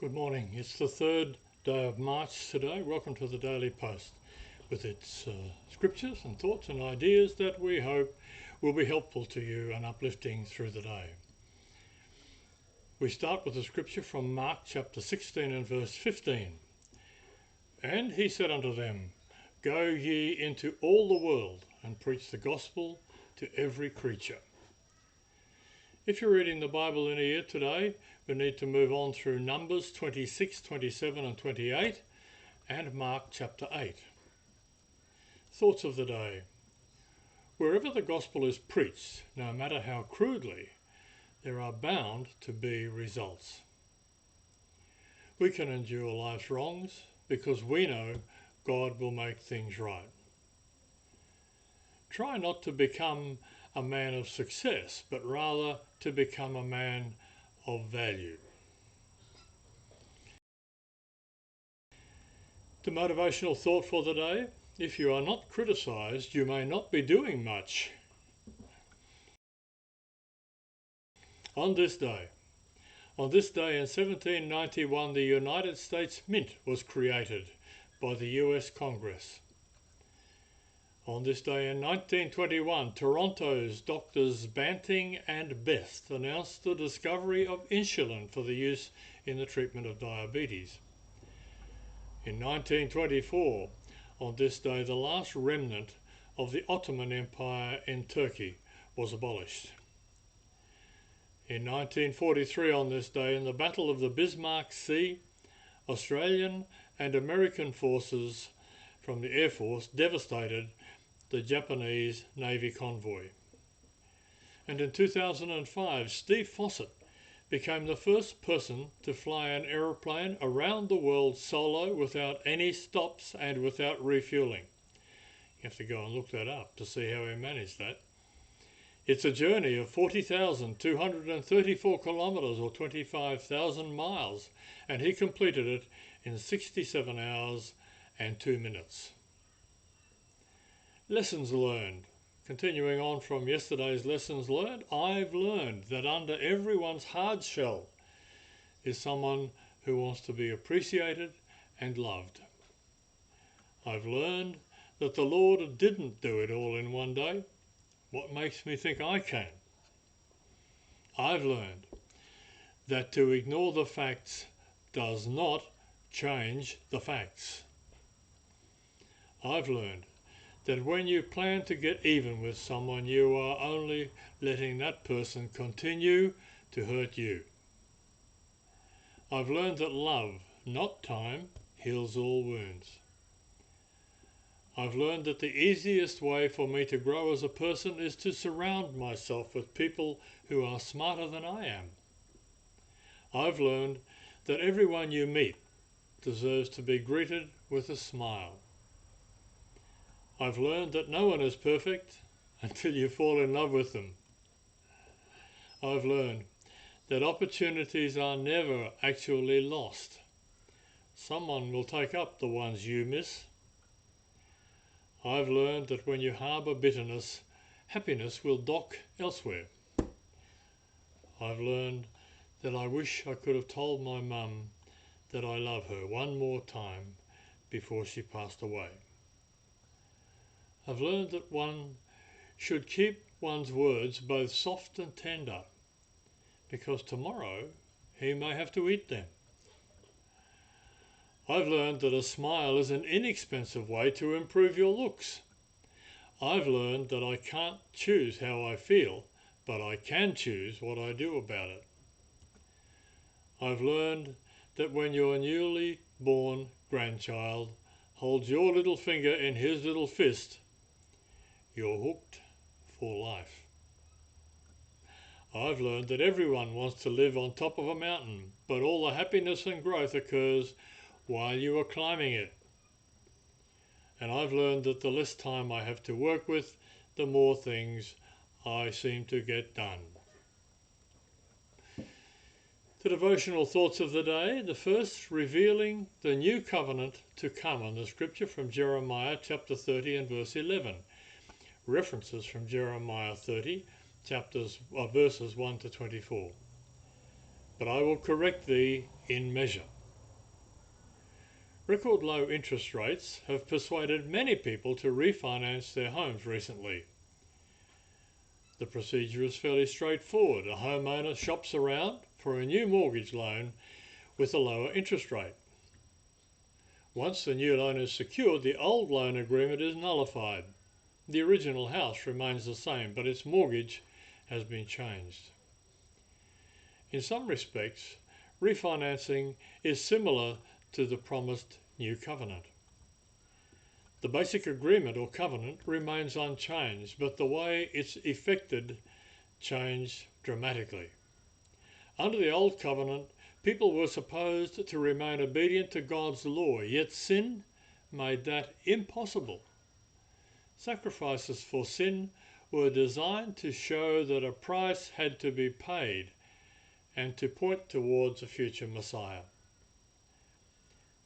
Good morning. It's the third day of March today. Welcome to the Daily Post with its scriptures and thoughts and ideas that we hope will be helpful to you and uplifting through the day. We start with a scripture from Mark chapter 16 and verse 15. And he said unto them, Go ye into all the world and preach the gospel to every creature. If you're reading the Bible in a year today, we need to move on through Numbers 26, 27 and 28 and Mark chapter 8. Thoughts of the day. Wherever the gospel is preached, no matter how crudely, there are bound to be results. We can endure life's wrongs because we know God will make things right. Try not to become a man of success, but rather to become a man of value. The motivational thought for the day: if you are not criticised, you may not be doing much. On this day in 1791, the United States Mint was created by the US Congress. On this day in 1921, Toronto's doctors Banting and Best announced the discovery of insulin for the use in the treatment of diabetes. In 1924, on this day, the last remnant of the Ottoman Empire in Turkey was abolished. In 1943, on this day, in the Battle of the Bismarck Sea, Australian and American forces from the Air Force devastated the Japanese Navy convoy. And in 2005, Steve Fossett became the first person to fly an aeroplane around the world solo without any stops and without refueling. You have to go and look that up to see how he managed that. It's a journey of 40,234 kilometres or 25,000 miles, and he completed it in 67 hours and 2 minutes. Lessons learned. Continuing on from yesterday's lessons learned, I've learned that under everyone's hard shell is someone who wants to be appreciated and loved. I've learned that the Lord didn't do it all in one day. What makes me think I can? I've learned that to ignore the facts does not change the facts. I've learned that when you plan to get even with someone, you are only letting that person continue to hurt you. I've learned that love, not time, heals all wounds. I've learned that the easiest way for me to grow as a person is to surround myself with people who are smarter than I am. I've learned that everyone you meet deserves to be greeted with a smile. I've learned that no one is perfect until you fall in love with them. I've learned that opportunities are never actually lost. Someone will take up the ones you miss. I've learned that when you harbour bitterness, happiness will dock elsewhere. I've learned that I wish I could have told my mum that I love her one more time before she passed away. I've learned that one should keep one's words both soft and tender, because tomorrow he may have to eat them. I've learned that a smile is an inexpensive way to improve your looks. I've learned that I can't choose how I feel, but I can choose what I do about it. I've learned that when your newly born grandchild holds your little finger in his little fist, you're hooked for life. I've learned that everyone wants to live on top of a mountain, but all the happiness and growth occurs while you are climbing it. And I've learned that the less time I have to work with, the more things I seem to get done. The devotional thoughts of the day. The first, revealing the new covenant to come, on the scripture from Jeremiah chapter 30 and verse 11. References from Jeremiah 30, verses 1 to 24. but I will correct thee in measure. Record low interest rates have persuaded many people to refinance their homes recently. The procedure is fairly straightforward. A homeowner shops around for a new mortgage loan with a lower interest rate. Once the new loan is secured, the old loan agreement is nullified. The original house remains the same, but its mortgage has been changed. In some respects, refinancing is similar to the promised new covenant. The basic agreement or covenant remains unchanged, but the way it's effected changed dramatically. Under the old covenant, people were supposed to remain obedient to God's law, yet sin made that impossible. Sacrifices for sin were designed to show that a price had to be paid and to point towards a future Messiah.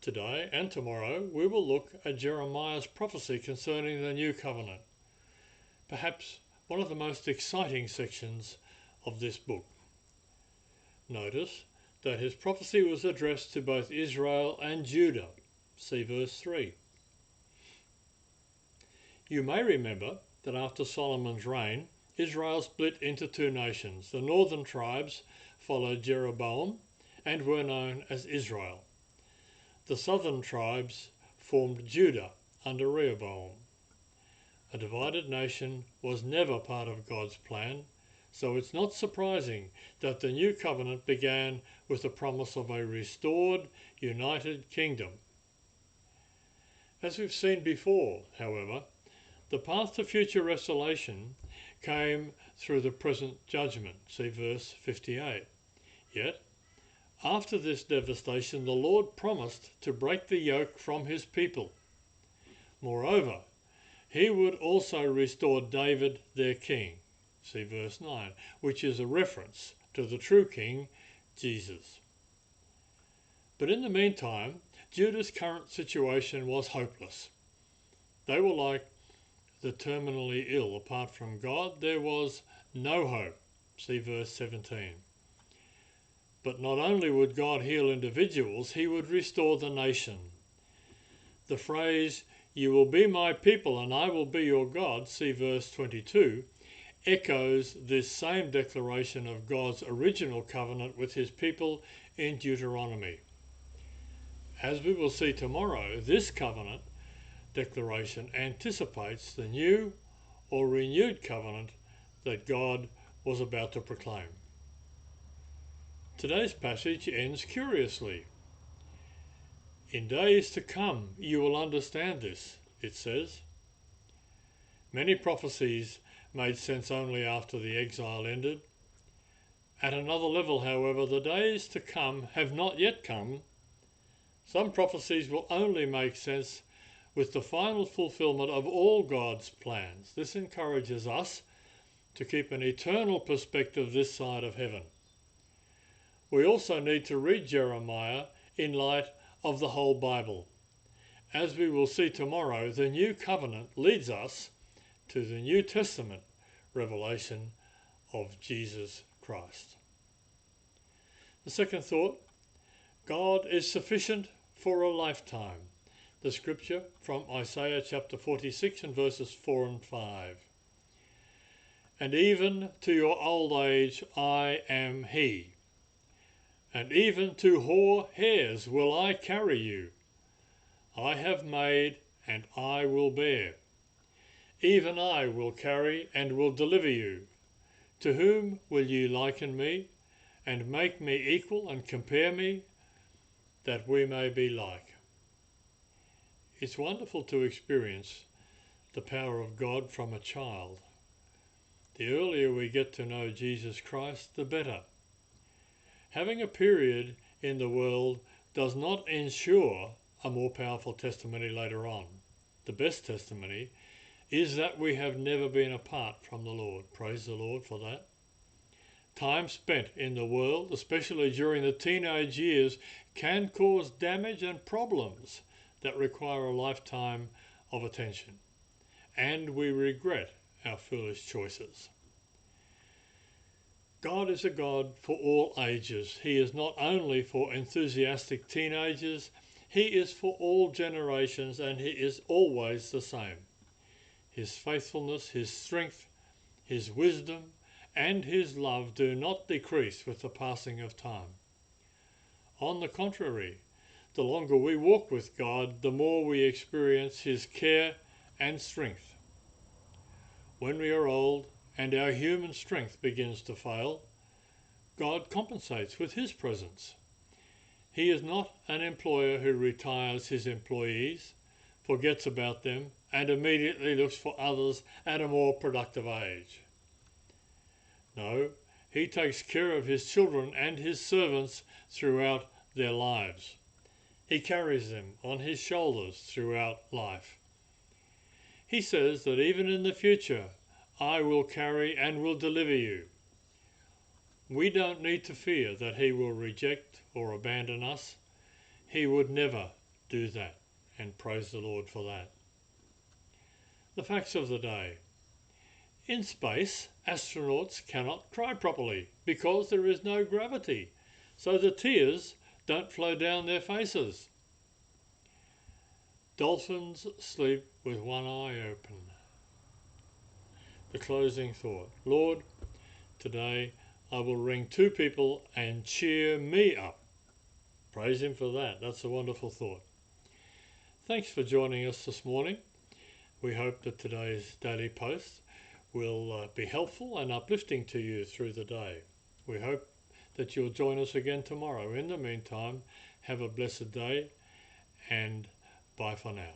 Today and tomorrow we will look at Jeremiah's prophecy concerning the new covenant, perhaps one of the most exciting sections of this book. Notice that his prophecy was addressed to both Israel and Judah. See verse 3. You may remember that after Solomon's reign, Israel split into two nations. The northern tribes followed Jeroboam and were known as Israel. The southern tribes formed Judah under Rehoboam. A divided nation was never part of God's plan, so it's not surprising that the new covenant began with the promise of a restored, united kingdom. As we've seen before, however, the path to future restoration came through the present judgment. See verse 58. Yet, after this devastation, the Lord promised to break the yoke from his people. Moreover, he would also restore David, their king. See verse 9, which is a reference to the true king, Jesus. But in the meantime, Judah's current situation was hopeless. They were like the terminally ill. Apart from God, there was no hope. See verse 17. But not only would God heal individuals, he would restore the nation. The phrase, "You will be my people and I will be your God," see verse 22, echoes this same declaration of God's original covenant with his people in Deuteronomy. As we will see tomorrow, this covenant declaration anticipates the new or renewed covenant that God was about to proclaim. Today's passage ends curiously. In days to come you will understand this, it says. Many prophecies made sense only after the exile ended. At another level, however, the days to come have not yet come. Some prophecies will only make sense with the final fulfillment of all God's plans. This encourages us to keep an eternal perspective this side of heaven. We also need to read Jeremiah in light of the whole Bible. As we will see tomorrow, the new covenant leads us to the New Testament revelation of Jesus Christ. The second thought, God is sufficient for a lifetime. The scripture from Isaiah chapter 46 and verses 4 and 5. And even to your old age I am he, and even to hoar hairs will I carry you. I have made and I will bear. Even I will carry and will deliver you. To whom will you liken me, and make me equal and compare me, that we may be like? It's wonderful to experience the power of God from a child. The earlier we get to know Jesus Christ, the better. Having a period in the world does not ensure a more powerful testimony later on. The best testimony is that we have never been apart from the Lord. Praise the Lord for that. Time spent in the world, especially during the teenage years, can cause damage and problems that require a lifetime of attention, and we regret our foolish choices. God is a God for all ages. He is not only for enthusiastic teenagers, He is for all generations, and He is always the same. His faithfulness, His strength, His wisdom, and His love do not decrease with the passing of time. On the contrary, the longer we walk with God, the more we experience His care and strength. When we are old and our human strength begins to fail, God compensates with His presence. He is not an employer who retires his employees, forgets about them, and immediately looks for others at a more productive age. No, He takes care of His children and His servants throughout their lives. He carries them on His shoulders throughout life. He says that even in the future, I will carry and will deliver you. We don't need to fear that He will reject or abandon us. He would never do that, and praise the Lord for that. The facts of the day. In space, astronauts cannot cry properly because there is no gravity, so the tears don't flow down their faces. Dolphins sleep with one eye open. The closing thought. Lord, today I will ring 2 people and cheer me up. Praise Him for that. That's a wonderful thought. Thanks for joining us this morning. We hope that today's daily post will be helpful and uplifting to you through the day. We hope that you'll join us again tomorrow. In the meantime, have a blessed day and bye for now.